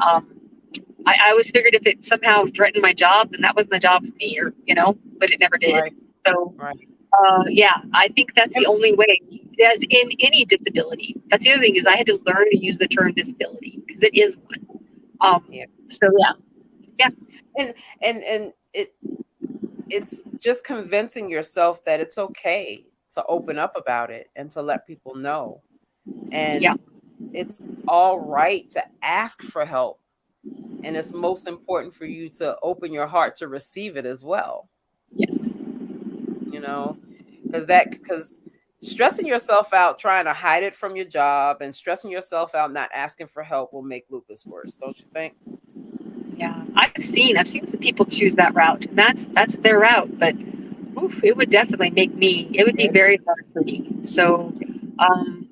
I always figured if it somehow threatened my job, then that wasn't the job for me, or but it never did. Right. So Right. yeah, I think that's the only way. As in any disability, that's the other thing is I had to learn to use the term disability because it is one. Yeah. So yeah. And it's just convincing yourself that it's okay to open up about it and to let people know. And Yeah. it's all right to ask for help. And it's most important for you to open your heart to receive it as well. Yes. Because stressing yourself out trying to hide it from your job and stressing yourself out not asking for help will make lupus worse, don't you think? Yeah, I've seen some people choose that route. That's their route, but oof, it would definitely it would be very hard for me. So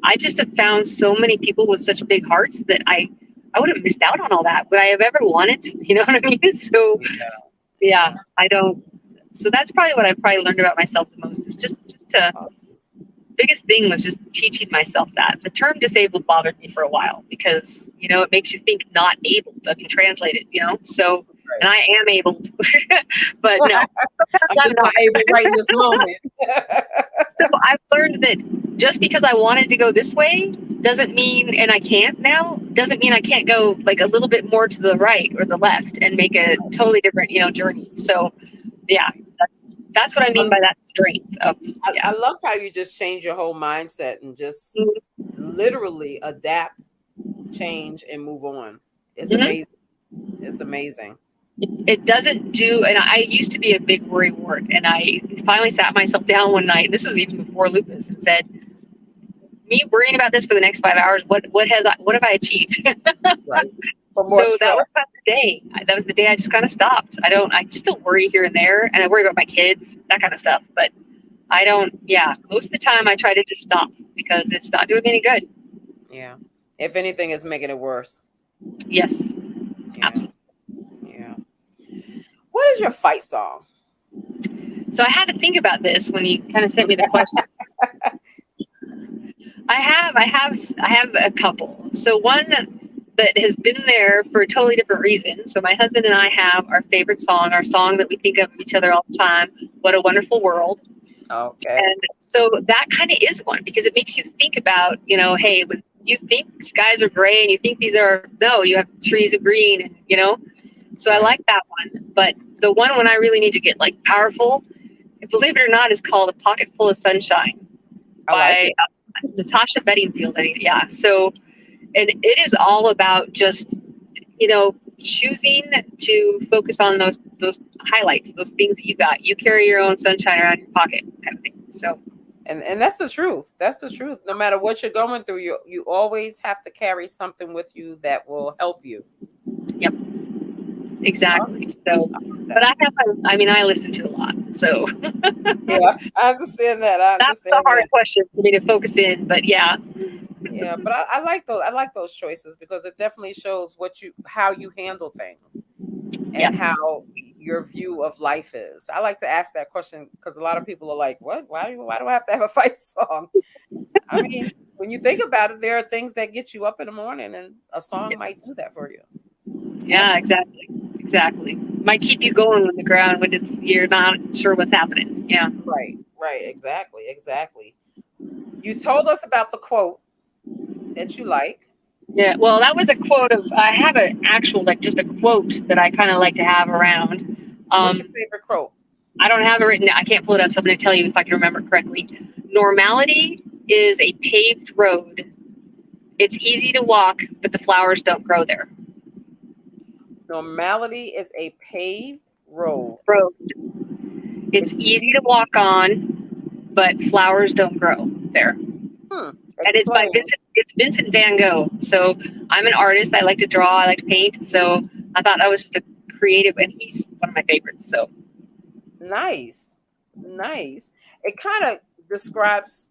I just have found so many people with such big hearts that I would have missed out on all that. Would I have ever wanted? You know what I mean? So yeah, I don't. So that's probably what I probably learned about myself the most is just to biggest thing was just teaching myself that the term disabled bothered me for a while because it makes you think not able. I mean, translated, so and I am able, but no, I'm not able right in this moment. So I've learned that just because I wanted to go this way doesn't mean, and I can't now, doesn't mean I can't go like a little bit more to the right or the left and make a totally different, journey. So yeah, that's what I mean by that strength of. I love how you just change your whole mindset and just literally adapt, change, and move on. It's amazing. It's amazing. It doesn't do, and I used to be a big worry wart, and I finally sat myself down one night, and this was even before lupus, and said, me worrying about this for the next 5 hours, what have I achieved? Right. So that was the day. That was the day I just kind of stopped. I still worry here and there, and I worry about my kids, that kind of stuff, but I don't, most of the time I try to just stop because it's not doing me any good. Yeah. If anything, it's making it worse. Yes. Absolutely. Yeah. What is your fight song? So I had to think about this when you kind of sent me the question. I have a couple. So one that has been there for a totally different reason. So my husband and I have our favorite song, our song that we think of each other all the time, What a Wonderful World. Okay. And so that kind of is one because it makes you think about, hey, when you think skies are gray and you think you have trees of green and, so I like that one. But the one when I really need to get like powerful, believe it or not, is called A Pocket Full of Sunshine by Natasha Bedingfield. Yeah. So, and it is all about just, choosing to focus on those highlights, those things that you got. You carry your own sunshine around your pocket kind of thing. So, and that's the truth. That's the truth. No matter what you're going through, you always have to carry something with you that will help you. Yep. Exactly. So, but I listen to a lot. So, yeah, I understand that. That's a hard question for me to focus in, but yeah. Yeah, but I like those. I like those choices because it definitely shows how you handle things and how your view of life is. I like to ask that question because a lot of people are like, "What? Why do I have to have a fight song?" I mean, when you think about it, there are things that get you up in the morning, and a song might do that for you. Yeah, exactly. Might keep you going on the ground when you're not sure what's happening. Yeah. Right. Exactly. You told us about the quote that you like. Yeah, well, that was a quote I have an actual, just a quote that I kind of like to have around. What's your favorite quote? I don't have it written. I can't pull it up, so I'm going to tell you if I can remember it correctly. Normality is a paved road. It's easy to walk, but the flowers don't grow there. Normality is a paved road. It's easy to walk on, but flowers don't grow there. And it's by Vincent Van Gogh. So I'm an artist. I like to draw. I like to paint. So I thought that was just a creative, and he's one of my favorites. So nice. It kind of describes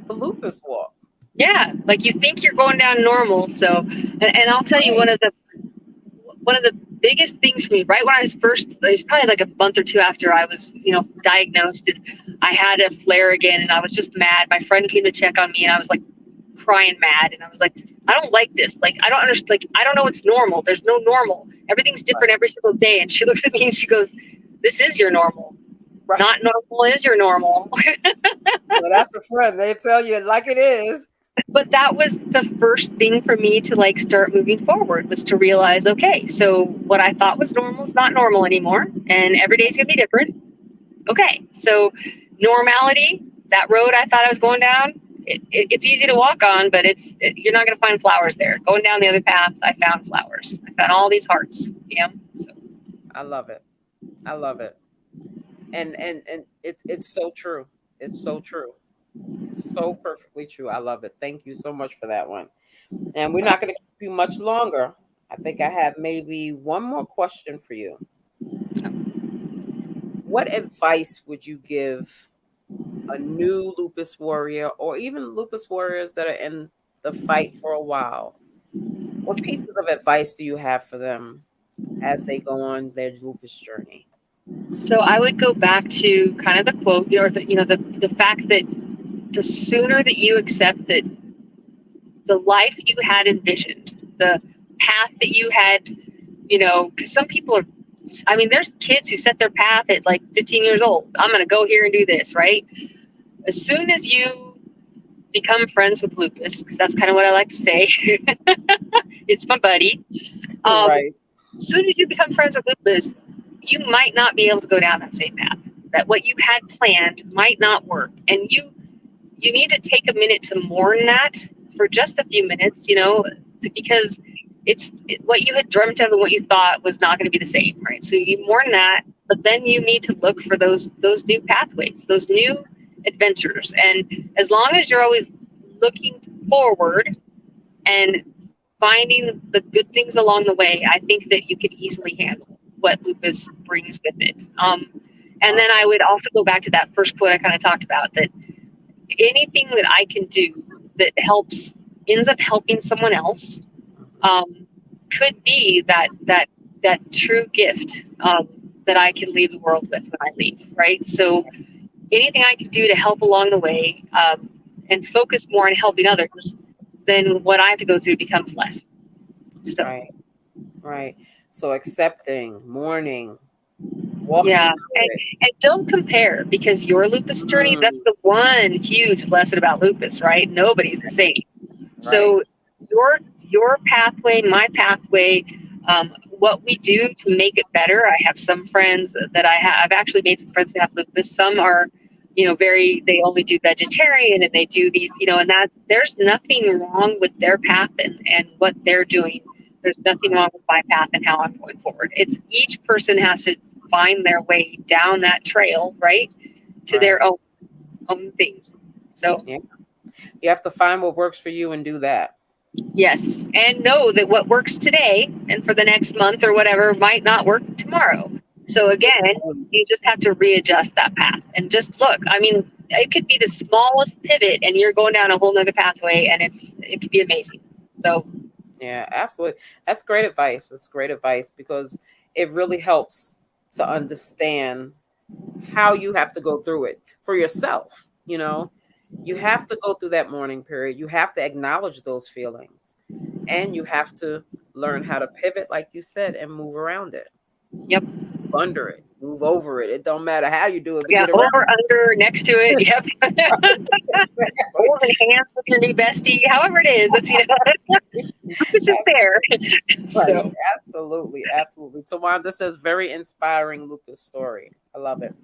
the lupus walk. Yeah, like you think you're going down normal. So, and I'll tell you one of the biggest things for me, right when I was first, it was probably like a month or two after I was, diagnosed, and I had a flare again, and I was just mad. My friend came to check on me, and I was like crying mad, and I was like, I don't like this. Like, I don't understand. Like, I don't know what's normal. There's no normal. Everything's different every single day. And she looks at me and she goes, "This is your normal. Right. Not normal is your normal." Well, that's a friend. They tell you like it is. But that was the first thing for me to like start moving forward, was to realize, okay, so what I thought was normal is not normal anymore, and every day's gonna be different. Okay, so normality, that road I thought I was going down, it's easy to walk on, but you're not gonna find flowers there. Going down the other path, I found flowers. I found all these hearts. So. I love it. I love it. And it's so true. It's so true. So perfectly true. I love it. Thank you so much for that one. And we're not going to keep you much longer. I think I have maybe one more question for you. What advice would you give a new lupus warrior, or even lupus warriors that are in the fight for a while? What pieces of advice do you have for them as they go on their lupus journey? So I would go back to kind of the quote, or the fact that the sooner that you accept that the life you had envisioned, the path that you had, because some people are, I mean, there's kids who set their path at like 15 years old. I'm going to go here and do this, right? As soon as you become friends with lupus, because that's kind of what I like to say, it's my buddy. Right. As soon as you become friends with lupus, you might not be able to go down that same path. That what you had planned might not work, and you need to take a minute to mourn that for just a few minutes, because what you had dreamt of and what you thought was not going to be the same, right? So you mourn that, but then you need to look for those new pathways, those new adventures. And as long as you're always looking forward and finding the good things along the way, I think that you can easily handle what lupus brings with it. And then I would also go back to that first quote I kind of talked about, that anything that I can do that ends up helping someone else, could be that true gift that I can leave the world with when I leave, right? So anything I can do to help along the way, and focus more on helping others, then what I have to go through becomes less. So. Right. So accepting, mourning, walking Yeah, through it. and don't compare, because your lupus journey, that's the one huge lesson about lupus, right? Nobody's the same. So your pathway, my pathway, what we do to make it better. I have some friends that I've actually made some friends who have lupus. Some are, they only do vegetarian, and they do these, and there's nothing wrong with their path and what they're doing. There's nothing wrong with my path and how I'm going forward. It's each person has to find their way down that trail, right, to their own things. So you have to find what works for you and do that. Yes, and know that what works today and for the next month or whatever might not work tomorrow. So again, you just have to readjust that path and just look. I mean, it could be the smallest pivot, and you're going down a whole nother pathway, and it could be amazing. So. Yeah, absolutely. That's great advice. It's great advice, because it really helps to understand how you have to go through it for yourself. You have to go through that mourning period. You have to acknowledge those feelings, and you have to learn how to pivot, like you said, and move around it. Yep. Move under it, move over it. It don't matter how you do it. But over, under, next to it. Yep. Or enhance with your new bestie. However it is, it's this is there. So absolutely. Tawanda says, very inspiring lupus story. I love it.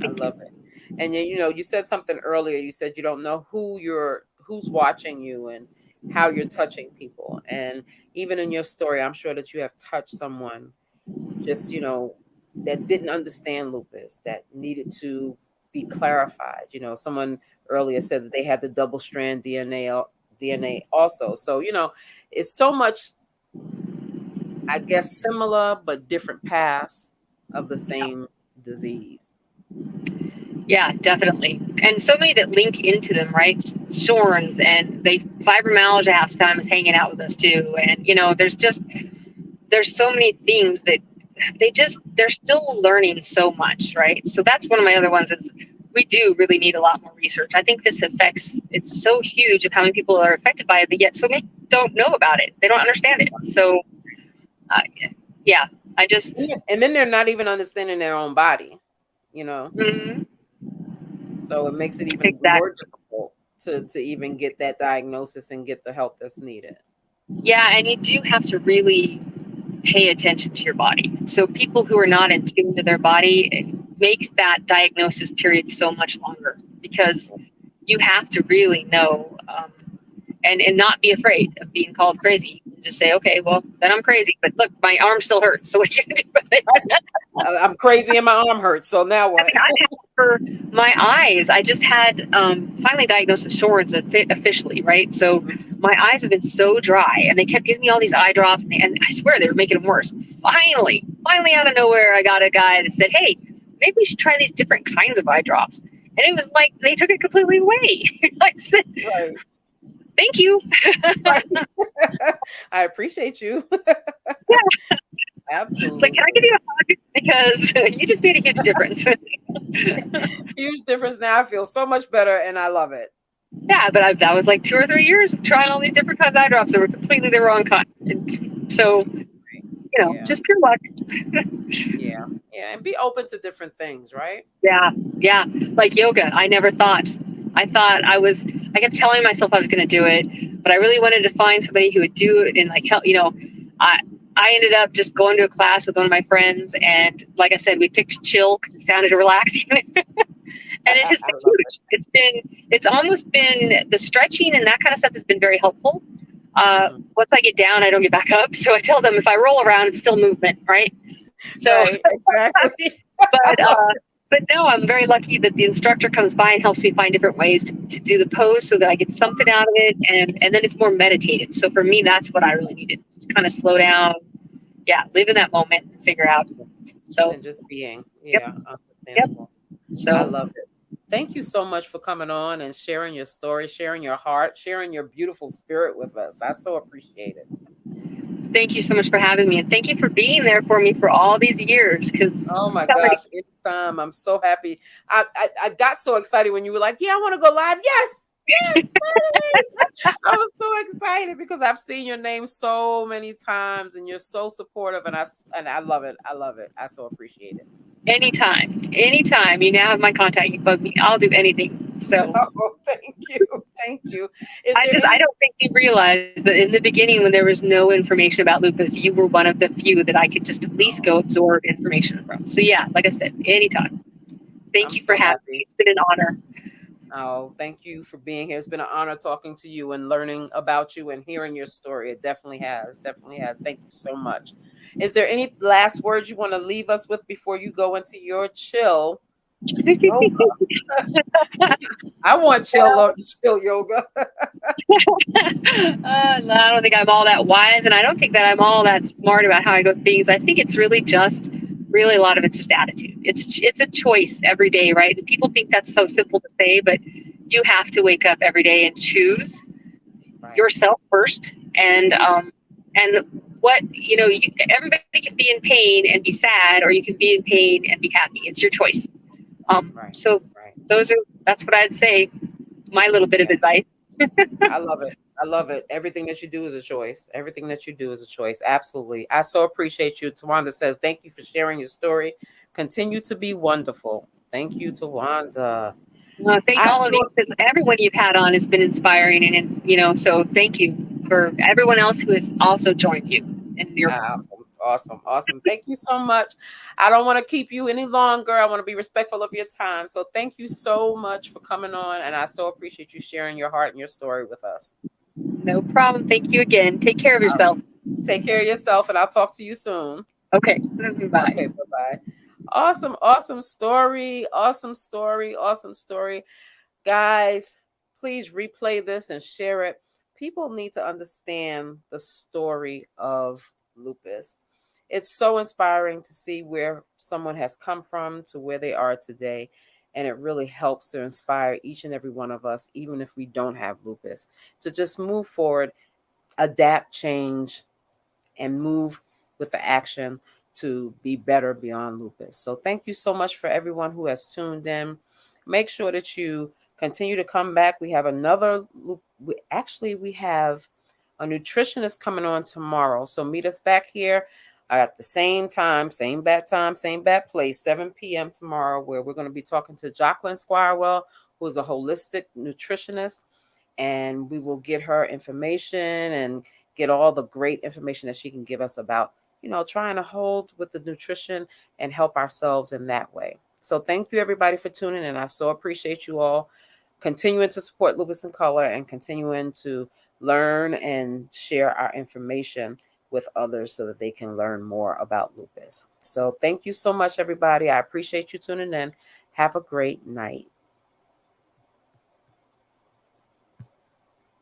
I love it. And you said something earlier. You said you don't know who's watching you and how you're touching people. And even in your story, I'm sure that you have touched someone just, that didn't understand lupus, that needed to be clarified. Someone earlier said that they had the double strand DNA also. So, it's so much, I guess, similar but different paths of the same disease. Yeah, definitely. And so many that link into them, right? Shorns, and fibromyalgia half the time is hanging out with us too. And, there's just there's so many things that they're still learning so much, right? So that's one of my other ones is we do really need a lot more research. I think this affects, it's so huge of how many people are affected by it, but yet so many don't know about it. They don't understand it. So, uh, yeah, I just, And then they're not even understanding their own body, you know. mm, So it makes it even more exactly. difficult to even get that diagnosis and get the help that's needed. Yeah, and you do have to really pay attention to your body. So people who are not in tune to their body, it makes that diagnosis period so much longer because you have to really know, and not be afraid of being called crazy. Just say, okay, well, then I'm crazy. But look, my arm still hurts. So what are you going to do about it? I'm crazy and my arm hurts. So now I what? mean, I've had for my eyes, I just had finally diagnosed with Sjords officially, right? So my eyes have been so dry, and they kept giving me all these eye drops, and I swear they were making them worse. Finally, out of nowhere, I got a guy that said, "Hey, maybe we should try these different kinds of eye drops." And it was like they took it completely away. I said, Right. "Thank you." Right. I appreciate you. Yeah, it's like, Absolutely. can I give you a hug because you just made a huge difference. Huge difference now. I feel so much better and I love it. Yeah, but that was like 2 or 3 years of trying all these different kinds of eye drops that were completely the wrong kind. And so, Yeah. just pure luck. Yeah. Yeah. And be open to different things, right? Yeah, yeah. Like yoga, I never thought. I thought I kept telling myself I was going to do it, but I really wanted to find somebody who would do it and like help. I I ended up just going to a class with one of my friends, and like I said, we picked chill because it sounded relaxing. And it has I been love it. huge. It's almost been the stretching and that kind of stuff has been very helpful. Mhm. Once I get down, I don't get back up. So I tell them if I roll around, it's still movement, right? So, Right. Exactly. I but love uh, it. but no, I'm very lucky that the instructor comes by and helps me find different ways to do the pose so that I get something out of it, and then it's more meditative. So for me, that's what I really needed to kind of slow down, yeah, live in that moment and figure out. So, And just being. yep, Yeah. yep. Understandable. I So love it. Thank you so much for coming on and sharing your story, sharing your heart, sharing your beautiful spirit with us. I so appreciate it. thank you so much for having me, and thank you for being there for me for all these years. Because Oh I'm my telling gosh, anytime. I'm so happy. I got so excited when you were like, yeah, I want to go live. Yes, yes, finally. I was so excited because I've seen your name so many times and you're so supportive and I love it. I love it. I so appreciate it. anytime, anytime. You now have my contact. You bug me. I'll do anything. So Oh, thank you. Thank you. Is there I any don't think you realize that in the beginning, when there was no information about lupus, you were one of the few that I could just at least go absorb information from. So yeah, like I said, anytime. Thank I'm you for so having me. happy. It's been an honor. Oh, thank you for being here. It's been an honor talking to you and learning about you and hearing your story. It definitely has. Definitely has. Thank you so much. Is there any last words you want to leave us with before you go into your chill yoga? I want chill yoga. I don't think I'm all that wise, and I don't think that I'm all that smart about how I go things. I think it's really just, really a lot of it's just attitude. It's a choice every day, right? And people think that's so simple to say, but you have to wake up every day and choose Right. yourself first, and what everybody can be in pain and be sad, or you can be in pain and be happy. It's your choice. Right. So Right. that's what I'd say. My little bit of Yeah. advice. I love it. I love it. Everything that you do is a choice. Everything that you do is a choice. Absolutely. I so appreciate you. Tawanda says, thank you for sharing your story. Continue to be wonderful. Thank you, Tawanda. Thank I all of you, so because everyone you've had on has been inspiring, and so thank you for everyone else who has also joined you in your. awesome. Awesome. Awesome. Thank you so much. I don't want to keep you any longer. I want to be respectful of your time. So thank you so much for coming on. And I so appreciate you sharing your heart and your story with us. No problem. Thank you again. Take care of yourself. Take care of yourself, and I'll talk to you soon. Okay. Okay, Bye. bye bye. Awesome, awesome story. Awesome story. Awesome story. Guys, please replay this and share it. People need to understand the story of lupus. It's so inspiring to see where someone has come from to where they are today. And it really helps to inspire each and every one of us, even if we don't have lupus, to just move forward, adapt, change, and move with the action to be better beyond lupus. So thank you so much for everyone who has tuned in. Make sure that you continue to come back. We have another, we have a nutritionist coming on tomorrow. So meet us back here at the same time, same bat place, 7 p.m. tomorrow, where we're going to be talking to Jacqueline Squirewell, who is a holistic nutritionist, and we will get her information and get all the great information that she can give us about, trying to hold with the nutrition and help ourselves in that way. So thank you everybody for tuning in. I so appreciate you all continuing to support Lupus in Color and continuing to learn and share our information with others so that they can learn more about lupus. So thank you so much, everybody. I appreciate you tuning in. Have a great night.